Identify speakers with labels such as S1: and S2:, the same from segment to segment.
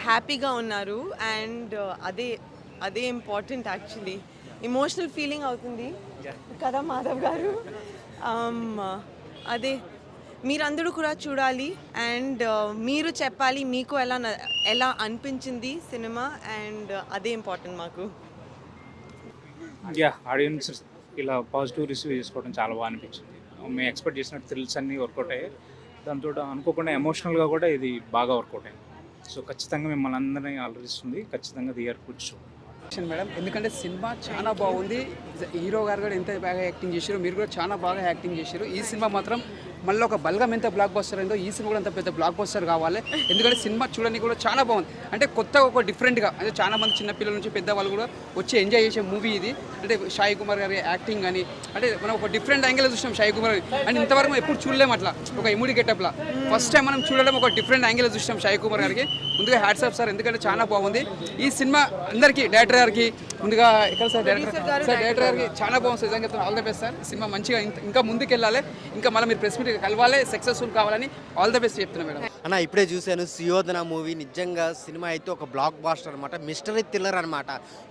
S1: హ్యాపీగా ఉన్నారు అండ్ అదే అదే ఇంపార్టెంట్ యాక్చువల్లీ. ఎమోషనల్ ఫీలింగ్ అవుతుంది కదా మాధవ్ గారు. Um, అదే మీరందరూ కూడా చూడాలి అండ్ మీరు చెప్పాలి మీకు ఎలా అనిపించింది సినిమా అండ్ అదే ఇంపార్టెంట్ మాకు.
S2: ఆడియన్స్ ఇలా పాజిటివ్ రిసీవ్ చేసుకోవడం చాలా బాగా అనిపించింది. మేము ఎక్స్పెక్ట్ చేసిన థ్రిల్స్ అన్నీ వర్కౌట్ అయ్యాయి. దాంతో అనుకోకుండా ఎమోషనల్గా కూడా ఇది బాగా వర్కౌట్ అయింది. సో ఖచ్చితంగా మిమ్మల్ని అందరినీ అలరిస్తుంది. ఖచ్చితంగా థియేటర్ కూర్చో
S3: మేడం, ఎందుకంటే సినిమా చాలా బాగుంది. హీరో గారు కూడా ఎంత బాగా యాక్టింగ్ చేశారు, మీరు కూడా చాలా బాగా యాక్టింగ్ చేశారు. ఈ సినిమా మాత్రం మళ్ళీ ఒక బల్గం ఎంత బ్లాక్ బస్టర్ అయిందో ఈ సినిమా కూడా అంత పెద్ద బ్లాక్ బస్టర్ కావాలి. ఎందుకంటే సినిమా చూడడానికి కూడా చాలా బాగుంది. అంటే కొత్తగా ఒక డిఫరెంట్గా, అంటే చాలా మంది చిన్నపిల్లల నుంచి పెద్దవాళ్ళు కూడా వచ్చి ఎంజాయ్ చేసే మూవీ ఇది. అంటే సాయి కుమార్ గారి యాక్టింగ్ కానీ, అంటే మనం ఒక డిఫరెంట్ యాంగిల్ చూసినాం సాయి కుమార్ గారి. అంటే ఇంతవరకు మనం ఎప్పుడు చూడలేము అట్లా ఒక ఇముడి గెటప్లా. ఫస్ట్ టైం మనం చూడడం ఒక డిఫరెంట్ యాంగిల్ చూసినాం సాయి కుమార్ గారికి. ముందుగా హ్యాట్స్ ఆఫ్ సార్, ఎందుకంటే చాలా బాగుంది ఈ సినిమా. అందరికీ డైరెక్టర్ గారికి ముందుగా ఎక్కడ సార్ డైరెక్టర్ గారికి చాలా బాగుంది సార్. నిజంగా all the best sir. Cinema మంచిగా ఇంకా ముందుకు వెళ్ళాలి, ఇంకా మళ్ళీ మీరు ప్రెస్ మీట్ కలవాలి, సక్సెస్ఫుల్ కావాలని ఆల్ ద బెస్ట్ చెప్తున్నా మేడం.
S4: అన్న ఇప్పుడే చూశాను సుయోధన మూవీ. నిజంగా సినిమా అయితే ఒక బ్లాక్ బాస్టర్ అనమాట, మిస్టరీ థ్రిల్లర్ అనమాట.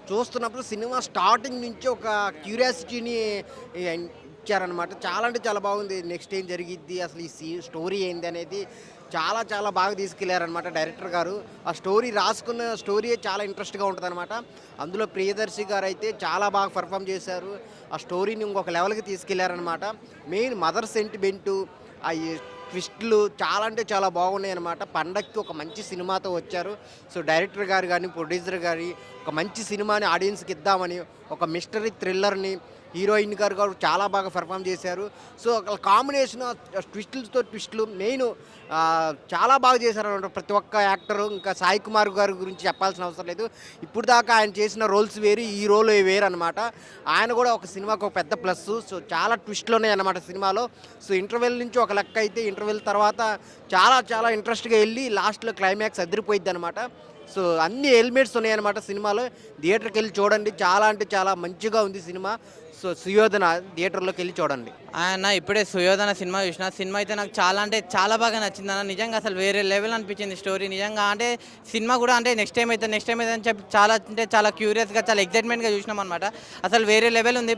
S4: చూస్తున్నప్పుడు సినిమా స్టార్టింగ్ నుంచి ఒక క్యూరియాసిటీని ఇచ్చారనమాట. చాలా అంటే చాలా బాగుంది. నెక్స్ట్ ఏం జరిగిద్ది, అసలు ఈ స్టోరీ ఏంది అనేది చాలా చాలా బాగా తీసుకెళ్లారనమాట డైరెక్టర్ గారు. ఆ స్టోరీ రాసుకున్న స్టోరీ చాలా ఇంట్రెస్ట్గా ఉంటుంది అనమాట. అందులో ప్రియదర్శి గారు అయితే చాలా బాగా పర్ఫామ్ చేశారు. ఆ స్టోరీని ఇంకొక లెవెల్కి తీసుకెళ్లారనమాట. మెయిన్ మదర్ సెంటిమెంటు, ఆ ట్విస్ట్లు చాలా అంటే చాలా బాగున్నాయి అనమాట. పండక్కి ఒక మంచి సినిమాతో వచ్చారు. సో డైరెక్టర్ గారు కానీ ప్రొడ్యూసర్ గారి ఒక మంచి సినిమాని ఆడియన్స్కి ఇద్దామని ఒక మిస్టరీ థ్రిల్లర్ని హీరోయిన్ గారు చాలా బాగా పర్ఫామ్ చేశారు. సో ఒక కాంబినేషన్ ట్విస్టులతో ట్విస్టులు మెయిన్ చాలా బాగా చేశారనమాట ప్రతి ఒక్క యాక్టరు. ఇంకా సాయి కుమార్ గారి గురించి చెప్పాల్సిన అవసరం లేదు. ఇప్పుడు దాకా ఆయన చేసిన రోల్స్ వేరు, ఈ రోల్ వేరు అనమాట. ఆయన కూడా ఒక సినిమాకు ఒక పెద్ద ప్లస్. సో చాలా ట్విస్ట్లు ఉన్నాయి అన్నమాట సినిమాలో. సో ఇంటర్వెల్ నుంచి ఒక లెక్క అయితే, ఇంటర్వెల్ తర్వాత చాలా చాలా ఇంట్రెస్ట్గా వెళ్ళి లాస్ట్లో క్లైమాక్స్ అదిరిపోయిద్ది అనమాట. సో అన్ని ఎలిమెంట్స్ ఉన్నాయన్నమాట సినిమాలో. థియేటర్కి వెళ్ళి చూడండి, చాలా అంటే చాలా మంచిగా ఉంది సినిమా. సో సుయోధన థియేటర్లోకి వెళ్ళి చూడండి.
S5: అన్న ఇప్పుడే సుయోధన సినిమా చూసిన. సినిమా అయితే నాకు చాలా అంటే చాలా బాగా నచ్చింది అన్న. నిజంగా అసలు వేరే లెవెల్ అనిపించింది స్టోరీ. నిజంగా అంటే సినిమా కూడా అంటే నెక్స్ట్ టైం అయితే అని చెప్పి చాలా అంటే చాలా క్యూరియస్గా, చాలా ఎక్సైట్మెంట్గా చూసినాం అనమాట. అసలు వేరే లెవెల్ ఉంది.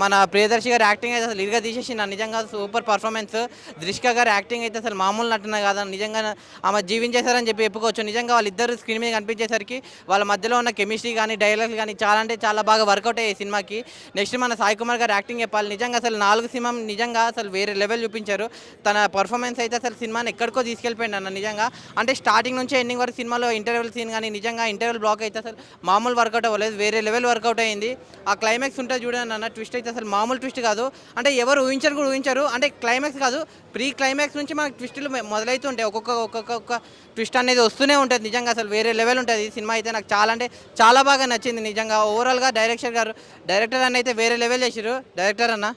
S5: మన ప్రియదర్శి గారు యాక్టింగ్ అయితే అసలు ఇరుగా తీసేసిన. నిజంగా సూపర్ పర్ఫార్మెన్స్. దృష్క గారు యాక్టింగ్ అయితే అసలు మామూలు నటున కాదు, నిజంగా ఆమె జీవించేశారని చెప్పి చెప్పుకోవచ్చు. నిజంగా వాళ్ళిద్దరు స్క్రీన్ మీద కనిపించేసరికి వాళ్ళ మధ్యలో ఉన్న కెమిస్ట్రీ కానీ డైలాగ్స్ కానీ చాలా అంటే చాలా బాగా వర్కౌట్ అయ్యాయి సినిమాకి. నెక్స్ట్ మన సాయి కుమార్ గారు యాక్టింగ్ చెప్పాలి. నిజంగా అసలు 4 సినిమా నిజంగా అసలు వేరే లెవెల్ చూపించారు. తన పర్ఫార్మెన్స్ అయితే అసలు సినిమాని ఎక్కడికో తీసుకెళ్ళిపోయింది అన్న. నిజంగా అంటే స్టార్టింగ్ నుంచి ఎండింగ్ వరకు సినిమాలో ఇంటర్వెల్ సీన్ కానీ నిజంగా ఇంటర్వెల్ బ్లాక్ అయితే అసలు మామూలు వర్కౌట్ అవ్వలేదు, వేరే లెవెల్ వర్కౌట్ అయింది. ఆ క్లైమాక్స్ ఉంటుంది చూడండి అన్న, ట్విస్ట్ అయితే అసలు మామూలు ట్విస్ట్ కాదు. అంటే ఎవరు ఊహించరు. అంటే క్లైమాక్స్ కాదు, ప్రీ క్లైమాక్స్ నుంచి మనకు ట్విస్టులు మొదలవుతుంటాయి. ఒక్కొక్క ట్విస్ట్ అనేది వస్తూనే ఉంటుంది. నిజంగా అసలు వేరే లెవెల్ ఉంటుంది సినిమా అయితే. నాకు చాలా అంటే చాలా బాగా నచ్చింది నిజంగా. ఓవరాల్గా డైరెక్టర్ అన్న అయితే వేరే లెవెల్ చేసారు. డైరెక్టర్ అన్న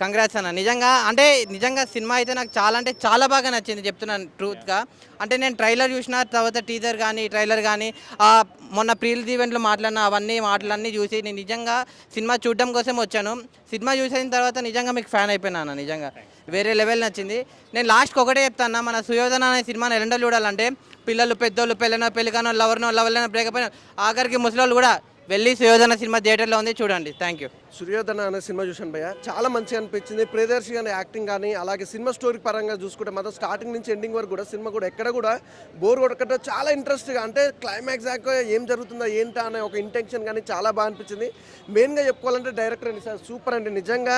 S5: కంగ్రాట్స్ అన్న. నిజంగా సినిమా అయితే నాకు చాలా అంటే చాలా బాగా నచ్చింది చెప్తున్నాను ట్రూత్గా. అంటే నేను ట్రైలర్ చూసిన తర్వాత ట్రైలర్ కానీ మొన్న ప్రీల్ ఈవెంట్లో మాట్లాడిన మాటలన్నీ చూసి నేను నిజంగా సినిమా చూడడం కోసం వచ్చాను. సినిమా చూసిన తర్వాత నిజంగా మీకు ఫ్యాన్ అయిపోయినా. నిజంగా వేరే లెవెల్ నచ్చింది. నేను లాస్ట్కి ఒకటే చెప్తాను, మన సుయోధన అనే సినిమాని ఎలాంటి చూడాలంటే పిల్లలు, పెద్దోళ్ళు, పెళ్ళిగానో లవర్లైనా బ్రేకప్ అయినా ఆఖరికి ముసలి కూడా వెళ్ళి సుయోధన సినిమా థియేటర్లో ఉంది, చూడండి. Thank you.
S6: సుయోధన అనే సినిమా చూశాను భయ్య, చాలా మంచిగా అనిపించింది. ప్రియదర్శి అనే యాక్టింగ్ కానీ, అలాగే సినిమా స్టోరీ పరంగా చూసుకుంటే మాత్రం స్టార్టింగ్ నుంచి ఎండింగ్ వరకు కూడా సినిమా కూడా ఎక్కడ కూడా బోర్ కొట్టకుండా చాలా ఇంట్రెస్ట్గా, అంటే క్లైమాక్స్ దాకా ఏం జరుగుతుందో ఏంటా అనే ఒక ఇంటెన్షన్ కానీ చాలా బాగా అనిపించింది. మెయిన్గా చెప్పుకోవాలంటే డైరెక్టర్ అండి సార్ సూపర్ అండి. నిజంగా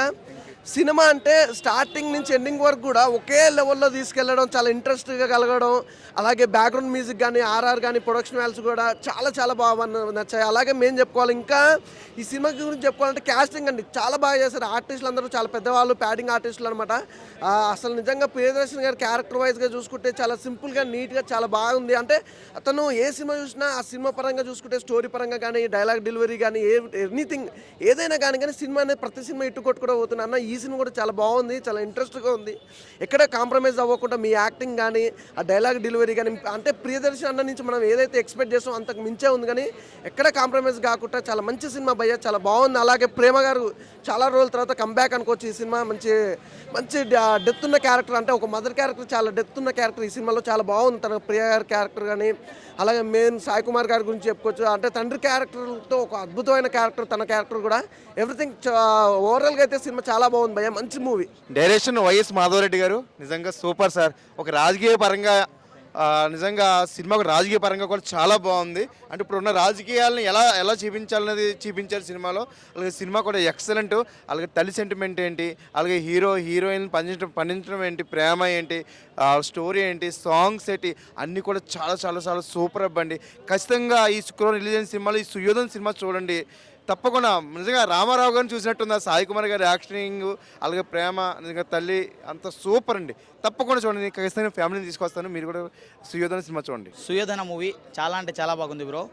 S6: సినిమా అంటే స్టార్టింగ్ నుంచి ఎండింగ్ వరకు కూడా ఒకే లెవెల్లో తీసుకెళ్ళడం, చాలా ఇంట్రెస్ట్గా కలగడం, అలాగే బ్యాక్గ్రౌండ్ మ్యూజిక్ కానీ, ఆర్ఆర్ కానీ, ప్రొడక్షన్ వాల్యూస్ కూడా చాలా చాలా బాగా నచ్చాయి. అలాగే మేము చెప్పుకోవాలి, ఇంకా ఈ సినిమా గురించి చెప్పుకోవాలంటే క్యాస్టింగ్ అండి చాలా బాగా చేశారు. ఆర్టిస్టులు అందరూ చాలా పెద్దవాళ్ళు, ప్యాడింగ్ ఆర్టిస్టులు అనమాట. అసలు నిజంగా ప్రియదర్శన్ గారు క్యారెక్టర్ వైజ్గా చూసుకుంటే చాలా సింపుల్గా, నీట్గా చాలా బాగుంది. అంటే అతను ఏ సినిమా చూసినా ఆ సినిమా పరంగా చూసుకుంటే, స్టోరీ పరంగా కానీ, డైలాగ్ డెలివరీ కానీ, ఎనీథింగ్ ఏదైనా కానీ సినిమా అనేది ప్రతి సినిమా ఇట్టు కొట్టుకుంటూ పోతున్నా అన్న. ఈ సినిమా కూడా చాలా బాగుంది, చాలా ఇంట్రెస్ట్గా ఉంది. ఎక్కడ కాంప్రమైజ్ అవ్వకుండా మీ యాక్టింగ్ కానీ, ఆ డైలాగ్ డెలివరీ కానీ, అంటే ప్రియదర్శన్ అన్న నుంచి మనం ఏదైతే ఎక్స్పెక్ట్ చేస్తామో అంతకు మించే ఉంది, కానీ ఎక్కడ కాంప్రమైజ్ కాకుండా చాలా మంచి సినిమా భయ్య, చాలా బాగుంది. అలాగే ప్రేమ ప్రేమ గారు చాలా రోజుల తర్వాత కంబ్యాక్ అనుకోవచ్చు ఈ సినిమా. మంచి మంచి డెత్ ఉన్న క్యారెక్టర్, అంటే ఒక మదర్ క్యారెక్టర్, చాలా డెత్ ఉన్న క్యారెక్టర్ ఈ సినిమాలో చాలా బాగుంది. తన ప్రియ గారి క్యారెక్టర్ కానీ, అలాగే మెయిన్ సాయి కుమార్ గారి గురించి చెప్పుకోవచ్చు. అంటే తండ్రి క్యారెక్టర్తో ఒక అద్భుతమైన క్యారెక్టర్, తన క్యారెక్టర్ కూడా ఎవ్రీథింగ్. ఓవరాల్గా అయితే సినిమా చాలా బాగుంది భయ్య, మంచి మూవీ.
S7: డైరెక్షన్ వైఎస్ మాధవరెడ్డి గారు నిజంగా సూపర్ సార్. ఒక రాజకీయ పరంగా నిజంగా సినిమా కూడా రాజకీయ పరంగా కూడా చాలా బాగుంది. అంటే ఇప్పుడు ఉన్న రాజకీయాలను ఎలా ఎలా చూపించాలనేది చూపించారు సినిమాలో. అలాగే సినిమా కూడా ఎక్సలెంట్. అలాగే తల్లి సెంటిమెంట్ ఏంటి, అలాగే హీరోయిన్ పండించడం ఏంటి, ప్రేమ ఏంటి, స్టోరీ ఏంటి, సాంగ్స్ ఏంటి, అన్నీ కూడా చాలా చాలా చాలా సూపర్ అవ్వండి. ఖచ్చితంగా ఈ శుక్రవారం రిలీజ్ అయిన సినిమాలో ఈ సుయోధన సినిమా చూడండి తప్పకుండా. నిజంగా రామారావు గారిని చూసినట్టుంది సాయి కుమార్ గారి యాక్టింగ్, అలాగే ప్రేమ, నిజంగా తల్లి అంత సూపర్ అండి. తప్పకుండా చూడండి. ఖచ్చితంగా ఫ్యామిలీని తీసుకొస్తాను, మీరు కూడా సుయోధన సినిమా చూడండి.
S5: సుయోధన మూవీ చాలా అంటే చాలా బాగుంది బ్రో.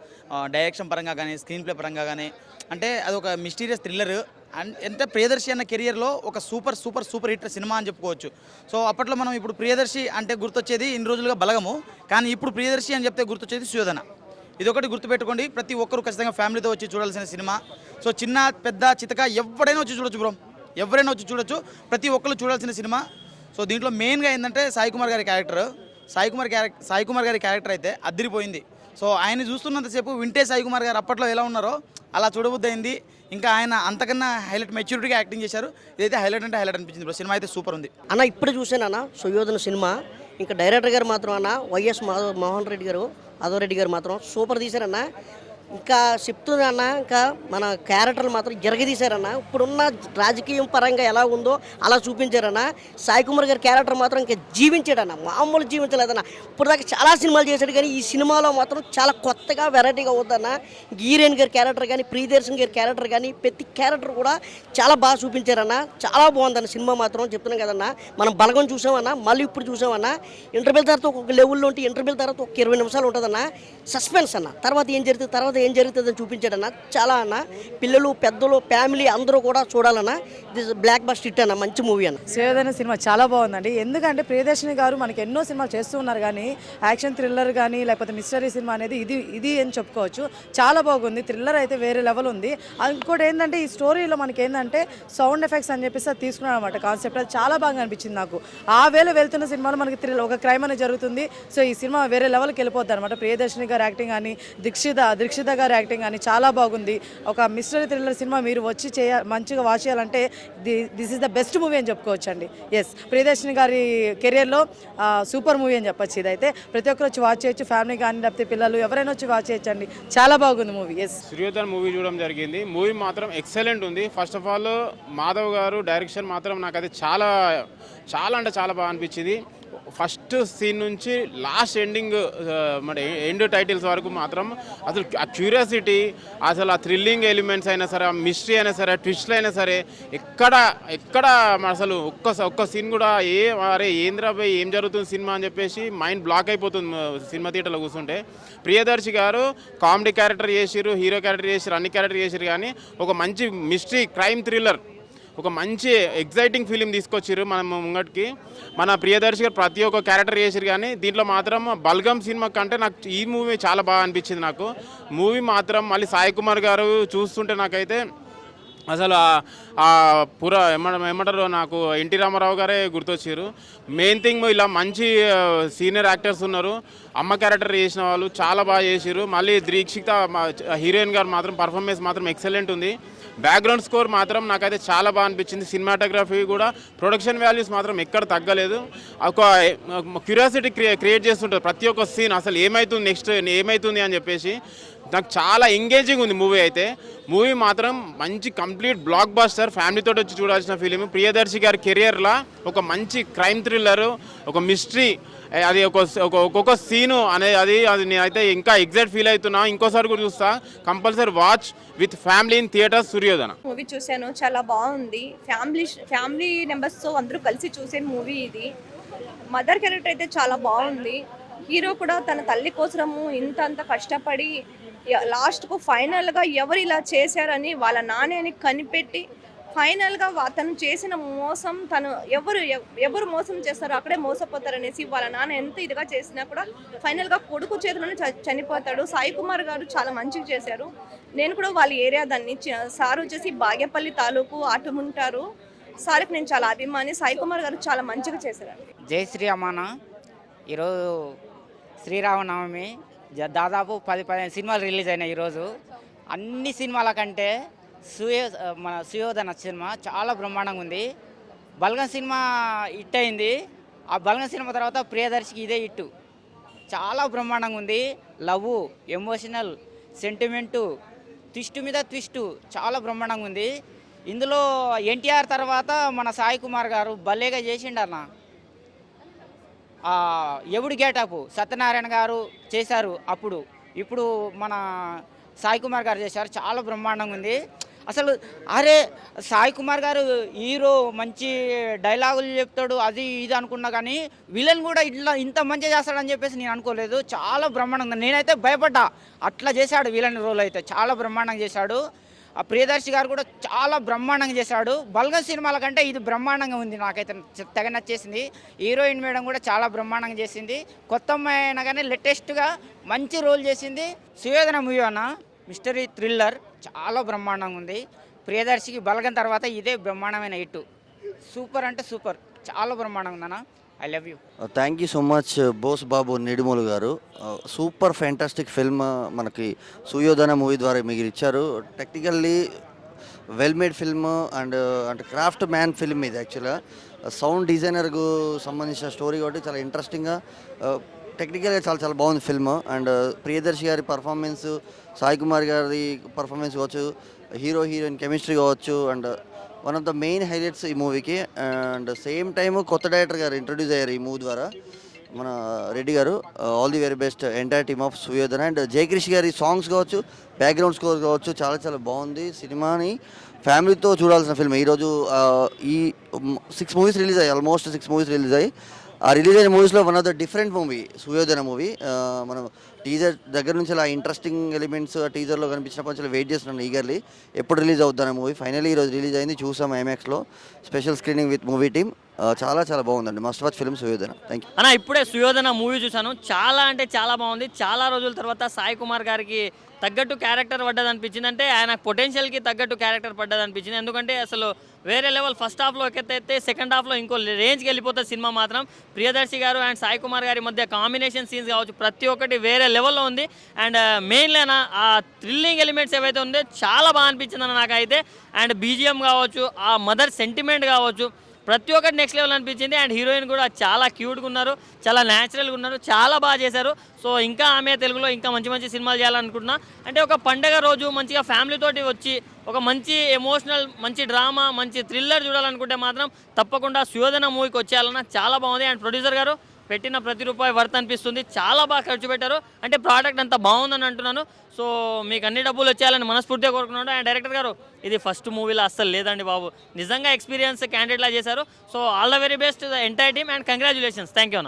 S5: డైరెక్షన్ పరంగా కానీ, స్క్రీన్ ప్లే పరంగా కానీ, అంటే అది ఒక మిస్టీరియస్ థ్రిల్లర్. అండ్ ఎంత ప్రియదర్శి అన్న కెరియర్లో ఒక super super super hit cinema అని చెప్పుకోవచ్చు. సో అప్పట్లో మనం ఇప్పుడు ప్రియదర్శి అంటే గుర్తొచ్చేది ఇన్ని రోజులుగా బలగము, కానీ ఇప్పుడు ప్రియదర్శి అని చెప్తే గుర్తొచ్చేది సుయోధన. ఇదొకటి గుర్తుపెట్టుకోండి, ప్రతి ఒక్కరు ఖచ్చితంగా ఫ్యామిలీతో వచ్చి చూడాల్సిన సినిమా. సో చిన్న పెద్ద చితక ఎవరైనా వచ్చి చూడొచ్చు బ్రో, ఎవరైనా వచ్చి చూడొచ్చు, ప్రతి ఒక్కరు చూడాల్సిన సినిమా. సో దీంట్లో మెయిన్గా ఏంటంటే సాయి కుమార్ గారి క్యారెక్టర్, సాయి కుమార్ గారి క్యారెక్టర్ అయితే అదిరిపోయింది. సో ఆయన చూస్తున్నంతసేపు వింటే సాయి కుమార్ గారు అప్పట్లో ఎలా ఉన్నారో అలా చూడబుద్ధి అయింది. ఇంకా ఆయన అంతకన్నా హైలైట్ మెచ్యూరిటీగా యాక్టింగ్ చేశారు. ఇదైతే హైలైట్ అంటే హైలైట్ అనిపించింది బ్రో. సినిమా అయితే సూపర్ ఉంది
S8: అన్న. ఇప్పుడు చూసాను అన్న సుయోధన సినిమా. ఇంకా డైరెక్టర్ గారు మాత్రం అన్న వైఎస్ మోహన్ రెడ్డి గారు, మాధవరెడ్డి గారు మాత్రం సూపర్ తీశారన్న. ఇంకా చెప్తుందన్న, ఇంకా మన క్యారెక్టర్లు మాత్రం జరగదీశారన్న. ఇప్పుడున్న రాజకీయం పరంగా ఎలా ఉందో అలా చూపించారన్న. సాయి కుమార్ గారి క్యారెక్టర్ మాత్రం ఇంకా జీవించాడన్న, మామూలు జీవించలేదన్న. ఇప్పుడు దాకా చాలా సినిమాలు చేశాడు, కానీ ఈ సినిమాలో మాత్రం చాలా కొత్తగా వెరైటీగా అవుద్దన్న. హీరోయిన్ గారి క్యారెక్టర్ కానీ, ప్రియదర్శన్ గారి క్యారెక్టర్ కానీ, ప్రతి క్యారెక్టర్ కూడా చాలా బాగా చూపించారన్న. చాలా బాగుందన్న సినిమా మాత్రం. చెప్తున్నాం కదన్న, మనం బలగం చూసామన్నా, మళ్ళీ ఇప్పుడు చూసామన్నా. ఇంటర్వెల్ తర్వాత ఒక లెవెల్లో ఉంటే ఇంటర్వెల్ తర్వాత ఒక 20 నిమిషాలు ఉంటుందన్న సస్పెన్స్ అన్న. తర్వాత ఏం జరుగుతుందని చూపించాడన్న. చాలా అన్న, పిల్లలు పెద్దలు ఫ్యామిలీ అందరూ కూడా చూడాలన్న. ఇది బ్లాక్ బస్టర్ హిట్ అన్న, మంచి మూవీ అన్న.
S9: సుయోధన సినిమా చాలా బాగుందండి. ఎందుకంటే ప్రియదర్శిని గారు మనకి ఎన్నో సినిమాలు చేస్తూ ఉన్నారు, కానీ యాక్షన్ థ్రిల్లర్ కానీ లేకపోతే మిస్టరీ సినిమా అనేది ఇది అని చెప్పుకోవచ్చు. చాలా బాగుంది. థ్రిల్లర్ అయితే వేరే లెవెల్ ఉంది. ఇంకోటి ఏంటంటే ఈ స్టోరీలో మనకి ఏంటంటే సౌండ్ ఎఫెక్ట్స్ అని చెప్పేసి అది తీసుకున్నాడు అనమాట కాన్సెప్ట్. అది చాలా బాగా అనిపించింది నాకు. ఆ వేళ వెళ్తున్న సినిమాలో మనకి ఒక క్రైమ్ అనేది జరుగుతుంది. సో ఈ సినిమా వేరే లెవెల్కి వెళ్ళిపోద్ది అనమాట. ప్రియదర్శిని గారు యాక్టింగ్ కానీ, దీక్షిత గారి యాక్టింగ్ కానీ చాలా బాగుంది. ఒక మిస్టరీ థ్రిల్లర్ సినిమా మీరు వచ్చి మంచిగా వాచ్ చేయాలంటే this is the best movie అని చెప్పుకోవచ్చు అండి. ఎస్, ప్రియదర్శిని గారి కెరియర్లో సూపర్ మూవీ అని చెప్పొచ్చు. ఇదైతే ప్రతి ఒక్కరు వచ్చి వాచ్ చేయొచ్చు, ఫ్యామిలీ కానీ లేకపోతే పిల్లలు ఎవరైనా వచ్చి వాచ్ చేయొచ్చు అండి. చాలా బాగుంది మూవీ. ఎస్,
S10: సుయోధన మూవీ చూడడం జరిగింది. మూవీ మాత్రం ఎక్సలెంట్ ఉంది. ఫస్ట్ ఆఫ్ ఆల్ మాధవ్ గారు డైరెక్షన్ మాత్రం నాకైతే చాలా చాలా అంటే చాలా బాగా అనిపించింది. ఫస్ట్ సీన్ నుంచి లాస్ట్ ఎండింగ్ మన ఎండ్ టైటిల్స్ వరకు మాత్రం అసలు ఆ క్యూరియాసిటీ, అసలు ఆ థ్రిల్లింగ్ ఎలిమెంట్స్ అయినా సరే, ఆ మిస్టరీ అయినా సరే, ట్విస్ట్లు అయినా సరే, ఎక్కడ అసలు ఒక్క సీన్ కూడా అరే ఏంద్రాబాయ్ ఏం జరుగుతుంది సినిమా అని చెప్పేసి మైండ్ బ్లాక్ అయిపోతుంది సినిమా థియేటర్లో కూర్చుంటే. ప్రియదర్శి గారు కామెడీ క్యారెక్టర్ చేసిరు, హీరో క్యారెక్టర్ చేసిరు, అన్ని క్యారెక్టర్ చేసిరు, కానీ ఒక మంచి మిస్టరీ క్రైమ్ థ్రిల్లర్, ఒక మంచి ఎగ్జైటింగ్ ఫిలిం తీసుకొచ్చారు మన ముంగటికి. మన ప్రియదర్శి గారు ప్రతి ఒక్క క్యారెక్టర్ చేసారు, కానీ దీంట్లో మాత్రం బల్గం సినిమా కంటే నాకు ఈ మూవీ చాలా బాగా అనిపించింది. నాకు మూవీ మాత్రం మళ్ళీ సాయి కుమార్ గారు చూస్తుంటే నాకైతే అసలు ఏమంటారు, నాకు ఎన్టీ రామారావు గారే గుర్తొచ్చారు. మెయిన్ థింగ్ ఇలా మంచి సీనియర్ యాక్టర్స్ ఉన్నారు. అమ్మ క్యారెక్టర్ చేసిన వాళ్ళు చాలా బాగా చేసారు. మళ్ళీ దీక్షిత హీరోయిన్ గారు మాత్రం పర్ఫార్మెన్స్ మాత్రం ఎక్సలెంట్ ఉంది. బ్యాక్గ్రౌండ్ స్కోర్ మాత్రం నాకైతే చాలా బాగా అనిపించింది. సినిమాటోగ్రఫీ కూడా, ప్రొడక్షన్ వాల్యూస్ మాత్రం ఎక్కడ తగ్గలేదు. ఒక క్యూరియాసిటీ క్రియేట్ చేస్తుంటారు ప్రతి ఒక్క సీన్, అసలు ఏమవుతుంది నెక్స్ట్ ఏమవుతుంది అని చెప్పేసి. నాకు చాలా ఎంగేజింగ్ ఉంది మూవీ అయితే. మూవీ మాత్రం మంచి కంప్లీట్ బ్లాక్ బస్టర్, ఫ్యామిలీతో వచ్చి చూడాల్సిన ఫిలిం. ప్రియదర్శి గారి కెరియర్లో ఒక మంచి క్రైమ్ థ్రిల్లరు, ఒక మిస్టరీ, అది ఒక్కొక్క సీను అనేది అది నేనైతే ఇంకా ఎగ్జైట్ ఫీల్ అవుతున్నా. ఇంకోసారి కూడా చూస్తా. Compulsory watch with family in theatre Suyodhana
S11: movie చూశాను, చాలా బాగుంది. ఫ్యామిలీ మెంబర్స్తో అందరూ కలిసి చూసే మూవీ ఇది. మదర్ క్యారెక్టర్ అయితే చాలా బాగుంది. హీరో కూడా తన తల్లి కోసము ఇంత కష్టపడి లాస్ట్కు ఫైనల్గా ఎవరు ఇలా చేశారని వాళ్ళ నాన్నని కనిపెట్టి ఫైనల్గా తను చేసిన మోసం, తను ఎవరు మోసం చేస్తారో అక్కడే మోసపోతారనేసి వాళ్ళ నాన్న ఎంత ఇదిగా చేసినా కూడా ఫైనల్గా కొడుకు చేతిలోనే చనిపోతాడు. సాయి కుమార్ గారు చాలా మంచిగా చేశారు. నేను కూడా వాళ్ళ ఏరియా దాన్ని సార్ వచ్చేసి బాగేపల్లి తాలూకు అటుముంటారు. సార్కి నేను చాలా అభిమాని. సాయి కుమార్ గారు చాలా మంచిగా చేశారు.
S12: జై శ్రీ అమ్మాన. ఈరోజు శ్రీరామనవమి, దాదాపు 10-15 సినిమాలు రిలీజ్ అయినాయి ఈరోజు. అన్ని సినిమాల కంటే మన సుయోధన సినిమా చాలా బ్రహ్మాండంగా ఉంది. బల్గం సినిమా హిట్ అయింది. ఆ బల్గం సినిమా తర్వాత ప్రియదర్శికి ఇదే హిట్. చాలా బ్రహ్మాండంగా ఉంది. లవ్, ఎమోషనల్, సెంటిమెంటు, ట్విస్ట్ మీద ట్విస్ట్ చాలా బ్రహ్మాండంగా ఉంది. ఇందులో ఎన్టీఆర్ తర్వాత మన సాయి కుమార్ గారు భలేగా చేసిండన్న. ఎవడు గేటప్ సత్యనారాయణ గారు చేశారు అప్పుడు, ఇప్పుడు మన సాయి కుమార్ గారు చేశారు. చాలా బ్రహ్మాండంగా ఉంది. అసలు అరే సాయి కుమార్ గారు హీరో మంచి డైలాగులు చెప్తాడు అది ఇది అనుకున్నా, కానీ విలన్ కూడా ఇట్లా ఇంత మంచిగా చేస్తాడని చెప్పేసి నేను అనుకోలేదు. చాలా బ్రహ్మాండంగా, నేనైతే భయపడ్డా. అట్లా చేశాడు విలన్ రోల్ అయితే, చాలా బ్రహ్మాండంగా చేశాడు. ఆ ప్రియదర్శి గారు కూడా చాలా బ్రహ్మాండంగా చేశాడు. బల్గం సినిమాల కంటే ఇది బ్రహ్మాండంగా ఉంది. నాకైతే తెగ నచ్చేసింది. హీరోయిన్ మేడం కూడా చాలా బ్రహ్మాండంగా చేసింది. కొత్త అమ్మాయి అయినా కానీ లేటెస్ట్గా మంచి రోల్ చేసింది. సుయోధన మూవీ అన్న మిస్టరీ థ్రిల్లర్ చాలా బ్రహ్మాండంగా ఉంది. ప్రియదర్శికి బల్గం తర్వాత ఇదే బ్రహ్మాండమైన హిట్. సూపర్ అంటే సూపర్, చాలా బ్రహ్మాండంగా ఉందన్న. I love you.
S13: Thank you so much Bose Babu Nidumolu గారు. సూపర్ ఫ్యాంటాస్టిక్ ఫిల్మ్ మనకి సుయోధన మూవీ ద్వారా మీరు ఇచ్చారు. Technically well made film and craft man film ఇది. యాక్చువల్గా సౌండ్ డిజైనర్కు సంబంధించిన స్టోరీ కాబట్టి చాలా ఇంట్రెస్టింగ్గా, టెక్నికల్గా చాలా చాలా బాగుంది ఫిల్మ్. అండ్ ప్రియదర్శి గారి పర్ఫార్మెన్స్, సాయి కుమార్ గారి పర్ఫార్మెన్స్ కావచ్చు, హీరోయిన్ కెమిస్ట్రీ కావచ్చు, and one of the main highlights ఈ మూవీకి. అండ్ సేమ్ టైమ్ కొత్త డైరెక్టర్ గారు ఇంట్రడ్యూస్ అయ్యారు ఈ మూవీ ద్వారా, మన రెడ్డి గారు. All the very best entire team of Suyodhana. And Jayakrish గారి సాంగ్స్ కావచ్చు, బ్యాక్గ్రౌండ్ స్కోర్ కావచ్చు, చాలా చాలా బాగుంది. సినిమాని ఫ్యామిలీతో చూడాల్సిన ఫిల్మ్. ఈరోజు ఈ 6 మూవీస్ రిలీజ్ అయ్యాయి, ఆల్మోస్ట్ 6 మూవీస్ రిలీజ్ అయ్యి. ఆ రిలీజ్ అయిన మూవీస్లో one of the different movie Suyodhana movie. మనం టీజర్ దగ్గర నుంచి అలా ఇంట్రెస్టింగ్ ఎలిమెంట్స్ ఆ టీజర్లో కనిపించినప్పటి నుంచి వెయిట్ చేస్తున్నాను ఈగర్లీ ఎప్పుడు రిలీజ్ అవుతాను మూవీ. ఫైనల్లీ ఈరోజు రిలీజ్ అయింది, చూసాం ఐమాక్స్లో special screening with movie team. చాలా చాలా బాగుందండి, must watch film Suyodhana. Thank you
S14: అన్న. ఇప్పుడే సుయోధన మూవీ చూశాను, చాలా అంటే చాలా బాగుంది. చాలా రోజుల తర్వాత సాయి కుమార్ గారికి తగ్గట్టు క్యారెక్టర్ పడ్డది అనిపించింది. అంటే ఆయన పొటెన్షియల్కి తగ్గట్టు క్యారెక్టర్ పడ్డది అనిపించింది. ఎందుకంటే అసలు వేరే లెవెల్. ఫస్ట్ హాఫ్లో ఎక్కైతే సెకండ్ హాఫ్లో ఇంకో రేంజ్కి వెళ్ళిపోతుంది సినిమా మాత్రం. ప్రియదర్శి గారు అండ్ సాయి కుమార్ గారి మధ్య కాంబినేషన్ సీన్స్ కావచ్చు, ప్రతి ఒక్కటి వేరే లెవెల్లో ఉంది. అండ్ మెయిన్లైనా ఆ థ్రిల్లింగ్ ఎలిమెంట్స్ ఏవైతే ఉందో చాలా బాగా అనిపించింది అన్న నాకైతే. అండ్ బీజిఎం కావచ్చు, ఆ మదర్ సెంటిమెంట్ కావచ్చు, ప్రతి ఒక్కటి నెక్స్ట్ లెవెల్ అనిపించింది. అండ్ హీరోయిన్ కూడా చాలా క్యూట్గా ఉన్నారు, చాలా న్యాచురల్గా ఉన్నారు, చాలా బాగా చేశారు. సో ఇంకా ఆమె తెలుగులో ఇంకా మంచి మంచి సినిమాలు చేయాలనుకుంటున్నా. అంటే ఒక పండగ రోజు మంచిగా ఫ్యామిలీతోటి వచ్చి ఒక మంచి ఎమోషనల్, మంచి డ్రామా, మంచి థ్రిల్లర్ చూడాలనుకుంటే మాత్రం తప్పకుండా సుయోధన మూవీకి వచ్చేయాలన్నా. చాలా బాగుంది. అండ్ ప్రొడ్యూసర్ గారు పెట్టిన ప్రతి రూపాయి వర్త్ అనిపిస్తుంది. చాలా బాగా ఖర్చు పెట్టారు. అంటే ప్రోడక్ట్ అంతా బాగుందని అంటున్నాను. సో మీకు అన్ని డబ్బులు వచ్చేయాలని మనస్ఫూర్తిగా కోరుకున్నాను. అండ్ డైరెక్టర్ గారు ఇది ఫస్ట్ మూవీలో అస్సలు లేదండి బాబు, నిజంగా ఎక్స్పీరియన్స్ క్యాండిడేట్లా చేశారు. So all the very best the entire team and congratulations. Thank you అన్న.